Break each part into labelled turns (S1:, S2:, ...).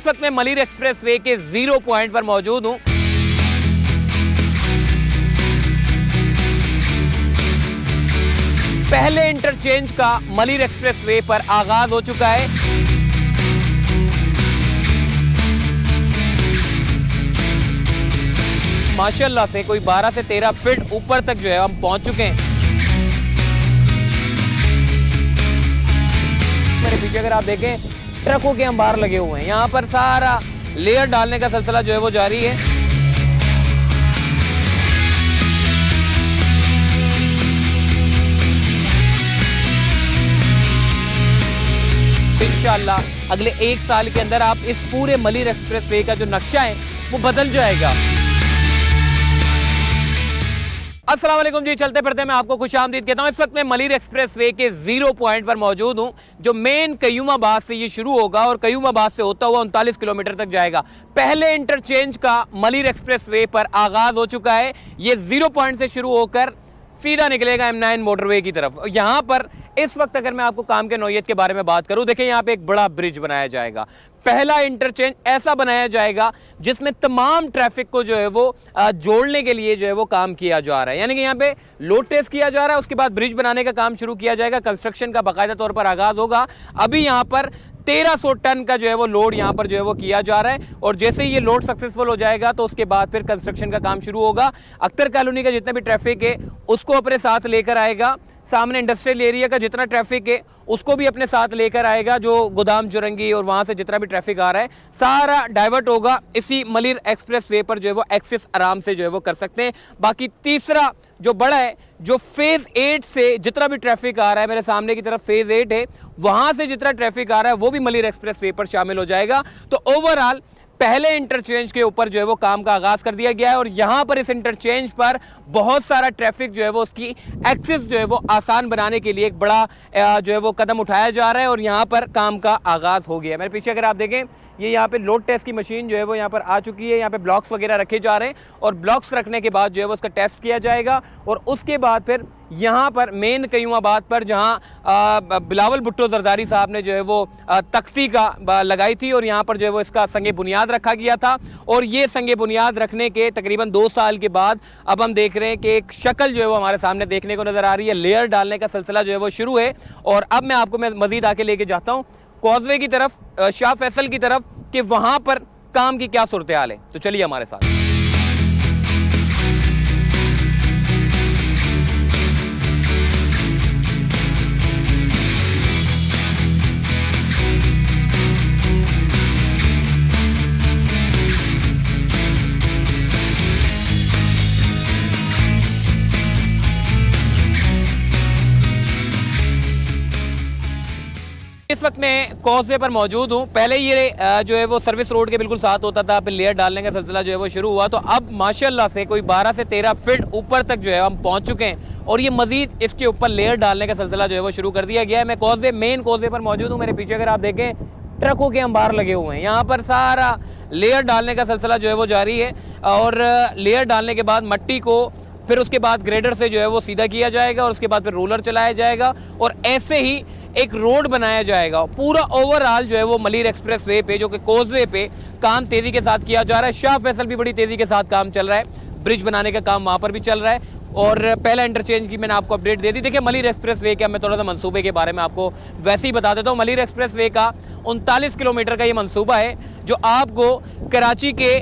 S1: इस वक्त मैं मलिर एक्सप्रेस वे के 0 पॉइंट पर मौजूद हूं। पहले इंटरचेंज का मलिर एक्सप्रेस वे पर आगाज हो चुका है। माशाल्लाह से कोई 12 से 13 फीट ऊपर तक जो है हम पहुंच चुके हैं। मेरे पीछे अगर आप देखें ट्रकों के अंबार लगे हुए हैं। यहाँ पर सारा लेयर डालने का सिलसिला जो है वो जारी है। इंशाअल्लाह अगले 1 साल के अंदर आप इस पूरे मलिर एक्सप्रेस वे का जो नक्शा है वो बदल जाएगा। अस्सलाम वालेकुम जी, चलते फिरते मैं आपको खुशामदीद कहता हूँ। इस वक्त मैं मलिर एक्सप्रेस वे के 0 पॉइंट पर मौजूद हूँ, जो मेन कयूमाबाद से ये शुरू होगा और कयूमाबाद से होता हुआ 39 किलोमीटर तक जाएगा। पहले इंटरचेंज का मलिर एक्सप्रेस वे पर आगाज हो चुका है। ये 0 पॉइंट से शुरू होकर सीधा निकलेगा M9 मोटरवे की तरफ। यहाँ पर इस वक्त अगर मैं आपको काम के नौयत के बारे में बात करूँ, देखिए यहाँ पे एक बड़ा ब्रिज बनाया जाएगा। पहला इंटरचेंज ऐसा बनाया जाएगा जिसमें तमाम ट्रैफिक को जो है वो जोड़ने के लिए जो है वो काम किया जा रहा है। यानी कि यहाँ पे लोड टेस्ट किया जा रहा है, उसके बाद ब्रिज बनाने का काम शुरू किया जाएगा। कंस्ट्रक्शन का बाकायदा तौर पर आगाज होगा। अभी यहाँ पर 1300 टन का जो है वो लोड यहाँ पर जो है वो किया जा रहा है, और जैसे ही ये लोड सक्सेसफुल हो जाएगा तो उसके बाद फिर कंस्ट्रक्शन का काम शुरू होगा। अख्तर कॉलोनी का जितना भी ट्रैफिक है उसको अपने साथ लेकर आएगा। सामने इंडस्ट्रियल एरिया का जितना ट्रैफिक है उसको भी अपने साथ लेकर आएगा। जो गोदाम चुरंगी और वहाँ से जितना भी ट्रैफिक आ रहा है सारा डाइवर्ट होगा। इसी मलिर एक्सप्रेस वे पर जो है वो एक्सेस आराम से जो है वो कर सकते हैं। बाकी तीसरा जो बड़ा है, जो फेज़ 8 से जितना भी ट्रैफिक आ रहा है, मेरे सामने की तरफ फेज़ 8 है, वहाँ से जितना ट्रैफिक आ रहा है वो भी मलिर एक्सप्रेस वे पर शामिल हो जाएगा। तो ओवरऑल पहले इंटरचेंज के ऊपर जो है वो काम का आगाज कर दिया गया है, और यहाँ पर इस इंटरचेंज पर बहुत सारा ट्रैफिक जो है वो उसकी एक्सेस जो है वो आसान बनाने के लिए एक बड़ा जो है वो कदम उठाया जा रहा है, और यहाँ पर काम का आगाज हो गया है। मेरे पीछे अगर आप देखें, ये यहाँ पे लोड टेस्ट की मशीन जो है वो यहाँ पर आ चुकी है। यहाँ पे ब्लॉक्स वगैरह रखे जा रहे हैं, और ब्लॉक्स रखने के बाद जो है वो उसका टेस्ट किया जाएगा, और उसके बाद फिर यहाँ पर मेन कयूमाबाद पर जहाँ बिलावल भुट्टो जरदारी साहब ने जो है वो तख्ती का लगाई थी, और यहाँ पर जो है वो इसका संगे बुनियाद रखा गया था। और ये संगे बुनियाद रखने के तकरीबन 2 साल के बाद अब हम देख रहे हैं कि एक शक्ल जो है वो हमारे सामने देखने को नज़र आ रही है। लेयर डालने का सिलसिला जो है वो शुरू है, और अब मैं आपको मज़ीद आके लेके जाता हूँ कॉजवे की तरफ, शाह फैसल की तरफ, कि वहाँ पर काम की क्या सूरत हाल है। तो चलिए हमारे साथ। इस वक्त मैं कॉजवे पर मौजूद हूँ। पहले ये जो है वो सर्विस रोड के बिल्कुल साथ होता था, फिर लेयर डालने का सिलसिला जो है वो शुरू हुआ। तो अब माशाल्लाह से कोई 12 से 13 फीट ऊपर तक जो है हम पहुँच चुके हैं, और ये मजीद इसके ऊपर लेयर डालने का सिलसिला जो है वो शुरू कर दिया गया है। मैं कॉजवे मेन कॉजवे पर मौजूद हूँ। मेरे पीछे अगर आप देखें ट्रकों के अंबार लगे हुए हैं। यहाँ पर सारा लेयर डालने का सिलसिला जो है वो जारी है, और लेयर डालने के बाद मट्टी को फिर उसके बाद ग्रेडर से जो है वो सीधा किया जाएगा, और उसके बाद फिर रोलर चलाया जाएगा, और ऐसे ही एक रोड बनाया जाएगा। पूरा ओवरऑल जो है वो मलिर एक्सप्रेस वे पे, जो कि कोजवे पे काम तेज़ी के साथ किया जा रहा है। शाह फैसल भी बड़ी तेज़ी के साथ काम चल रहा है, ब्रिज बनाने का काम वहाँ पर भी चल रहा है, और पहला इंटरचेंज की मैंने आपको अपडेट दे दी। देखिए मलिर एक्सप्रेस वे का मैं थोड़ा सा मंसूबे के बारे में आपको वैसे ही बता देता हूँ। मलिर एक्सप्रेस वे का 39 किलोमीटर का ये मंसूबा है, जो आपको कराची के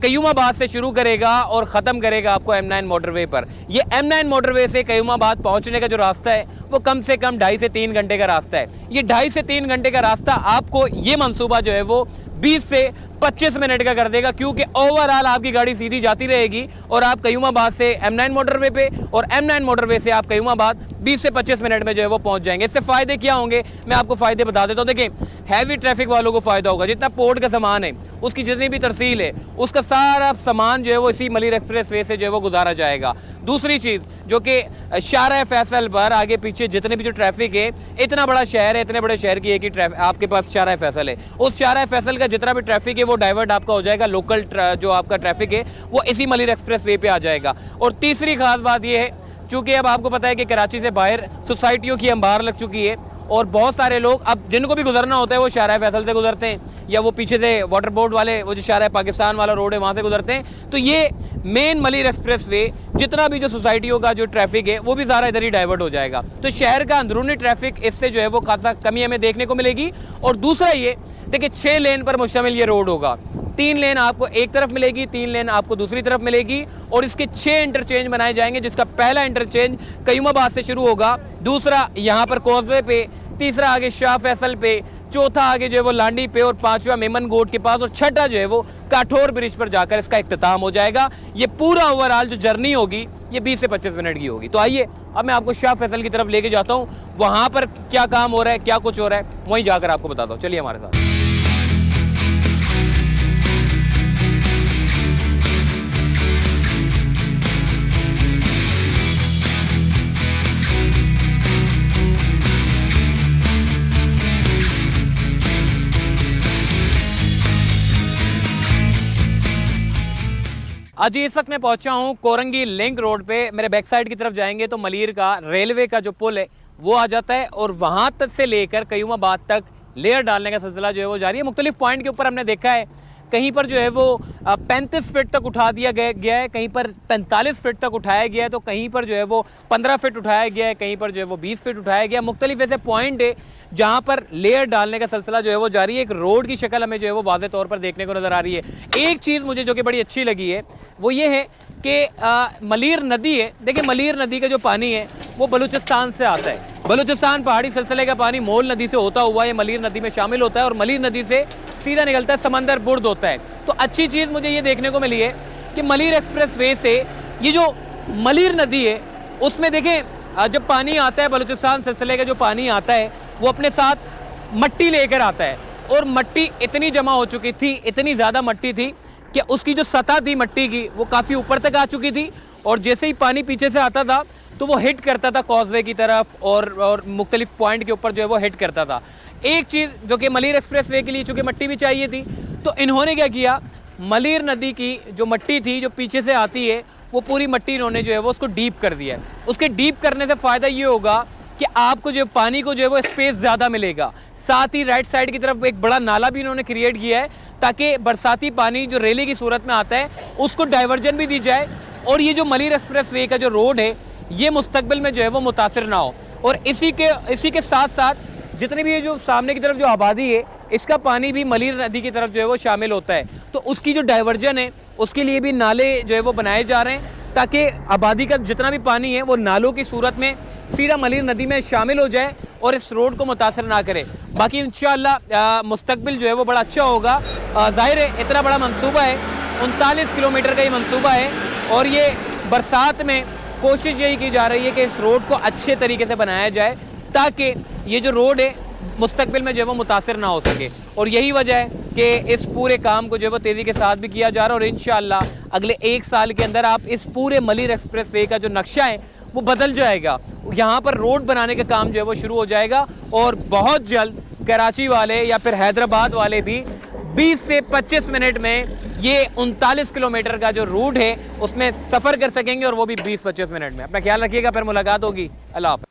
S1: कयूमाबाद से शुरू करेगा और ख़त्म करेगा आपको M9 मोटरवे पर। ये M9 मोटरवे से कयूमाबाद पहुंचने का जो रास्ता है वो कम से कम 2.5 से 3 घंटे का रास्ता है। ये 2.5 से 3 घंटे का रास्ता आपको ये मंसूबा जो है वो 20 से 25 मिनट का कर देगा, क्योंकि ओवरऑल आपकी गाड़ी सीधी जाती रहेगी, और आप कयूमाबाद से M9 मोटरवे पे, और M9 मोटरवे से आप कयूमाबाद 20 से 25 मिनट में जो है वो पहुंच जाएंगे। इससे फ़ायदे क्या होंगे मैं आपको फ़ायदे बता देता हूँ। देखिए हैवी ट्रैफिक वालों को फ़ायदा होगा, जितना पोर्ट का सामान है, उसकी जितनी भी तरसील है, उसका सारा सामान जो है वो इसी मलिर एक्सप्रेस वे से जो है वो गुजारा जाएगा। दूसरी चीज़ जो कि शाह फैसल पर आगे पीछे जितने भी जो ट्रैफिक है, इतना बड़ा शहर है, इतने बड़े शहर की एक ही ट्रैफिक आपके पास शाह फैसल है, उस शाह फैसल का जितना भी ट्रैफिक है वो डाइवर्ट आपका हो जाएगा। लोकल जो आपका ट्रैफिक है वो इसी मलिर एक्सप्रेस वे पे आ जाएगा। और तीसरी खास बात ये है, चूँकि अब आपको पता है कि कराची से बाहर सोसाइटियों की अंबार लग चुकी है, और बहुत सारे लोग अब जिनको भी गुजरना होता है वो शाहराह फैसल से गुजरते हैं, या वो पीछे से वाटर बोर्ड वाले वो जो शाहराह पाकिस्तान वाला रोड है वहाँ से गुजरते हैं। तो ये मेन मलिर एक्सप्रेस वे जितना भी जो सोसाइटियों का जो ट्रैफिक है वो भी सारा इधर ही डाइवर्ट हो जाएगा। तो शहर का अंदरूनी ट्रैफिक इससे जो है वो खासा कमी हमें देखने को मिलेगी। और दूसरा ये देखिए 6 लेन पर मुश्तमिल ये रोड होगा, 3 लेन आपको एक तरफ मिलेगी, 3 लेन आपको दूसरी तरफ मिलेगी, और इसके 6 इंटरचेंज बनाए जाएंगे, जिसका पहला इंटरचेंज कयूमाबाद से शुरू होगा, दूसरा यहाँ पर कॉजवे पे, तीसरा आगे शाह फैसल पे, चौथा आगे जो है वो लांडी पे, और 5वां मेमन गोट के पास, और छठा जो है वो काठौर ब्रिज पर जाकर इसका इख्तिताम हो जाएगा। ये पूरा ओवरऑल जो जर्नी होगी ये 20 से 25 मिनट की होगी। तो आइए अब मैं आपको शाह फैसल की तरफ लेके जाता हूँ, वहाँ पर क्या काम हो रहा है, क्या कुछ हो रहा है, वहीं जाकर आपको बताता हूँ। चलिए हमारे साथ। आज इस वक्त मैं पहुंचा हूं कोरंगी लिंक रोड पे। मेरे बैक साइड की तरफ जाएंगे तो मलीर का रेलवे का जो पुल है वो आ जाता है, और वहां तक से लेकर कयूमाबाद तक लेयर डालने का सिलसिला जो है वो जारी है। मुख्तलिफ पॉइंट के ऊपर हमने देखा है, कहीं पर जो है वो 35 फीट तक उठा दिया गया है, कहीं पर 45 फीट तक उठाया गया है, तो कहीं पर जो है वो 15 फीट उठाया गया है, कहीं पर जो है वो 20 फीट उठाया गया। मुख्तलिफ ऐसे पॉइंट है जहाँ पर लेयर डालने का सिलसिला जो है वो जारी है। एक रोड की शक्ल हमें जो है वो वाज़े तौर पर देखने को नज़र आ रही है। एक चीज़ मुझे जो कि बड़ी अच्छी लगी है वो ये है कि मलीर नदी है। देखिए मलीर नदी का जो पानी है वो बलूचिस्तान से आता है, बलूचिस्तान पहाड़ी सिलसिले का पानी मोल नदी से होता हुआ ये मलीर नदी में शामिल होता है, और मलीर नदी से सीधा निकलता है समंदर बुर्द होता है। तो अच्छी चीज़ मुझे ये देखने को मिली है कि मलीर एक्सप्रेस वे से ये जो मलीर नदी है उसमें देखें जब पानी आता है, बलूचिस्तान सिलसिले का जो पानी आता है वो अपने साथ मट्टी लेकर आता है, और मट्टी इतनी जमा हो चुकी थी, इतनी ज़्यादा मट्टी थी कि उसकी जो सतह थी मट्टी की वो काफ़ी ऊपर तक आ चुकी थी, और जैसे ही पानी पीछे से आता था तो वो हिट करता था कॉजवे की तरफ, और मुख्तलिफ पॉइंट के ऊपर जो है वो हिट करता था। एक चीज़ जो कि मलीर एक्सप्रेस वे के लिए चूँकि मट्टी भी चाहिए थी, तो इन्होंने क्या किया, मलीर नदी की जो मट्टी थी जो पीछे से आती है वो पूरी मट्टी इन्होंने जो है वो उसको डीप कर दिया है। उसके डीप करने से फ़ायदा ये होगा कि आपको जो पानी को जो है वो स्पेस ज़्यादा मिलेगा। साथ ही राइट साइड की तरफ एक बड़ा नाला भी इन्होंने क्रिएट किया है ताकि बरसाती पानी जो रेले की सूरत में आता है उसको डाइवर्जन भी दी जाए, और ये जो मलीर एक्सप्रेस वे का जो रोड है ये मुस्तकबिल में जो है वो मुतासिर ना हो। और इसी के साथ साथ जितनी भी ये जो सामने की तरफ जो आबादी है इसका पानी भी मलीर नदी की तरफ जो है वो शामिल होता है, तो उसकी जो डाइवर्जन है उसके लिए भी नाले जो है वो बनाए जा रहे हैं ताकि आबादी का जितना भी पानी है वो नालों की सूरत में सीधा मलीर नदी में शामिल हो जाए और इस रोड को मुतासर ना करे। बाकी इंशाअल्लाह मुस्तकबिल जो है वो बड़ा अच्छा होगा। ज़ाहिर है इतना बड़ा मंसूबा है, 39 किलोमीटर का ये मंसूबा है, और ये बरसात में कोशिश यही की जा रही है कि इस रोड को अच्छे तरीके से बनाया जाए ताकि ये जो रोड है मुस्तकबिल में जो है वो मुतासर ना हो सके। और यही वजह है कि इस पूरे काम को जो है वो तेज़ी के साथ भी किया जा रहा है, और इंशाअल्लाह अगले 1 साल के अंदर आप इस पूरे मलीर एक्सप्रेस वे का जो नक्शा है वो बदल जाएगा। यहाँ पर रोड बनाने का काम जो है वो शुरू हो जाएगा, और बहुत जल्द कराची वाले या फिर हैदराबाद वाले भी 20 से 25 मिनट में ये 39 किलोमीटर का जो रूट है उसमें सफ़र कर सकेंगे, और वो भी 20-25 मिनट में। अपना ख्याल रखिएगा, फिर मुलाकात होगी। अल्लाह हाफ़िज़।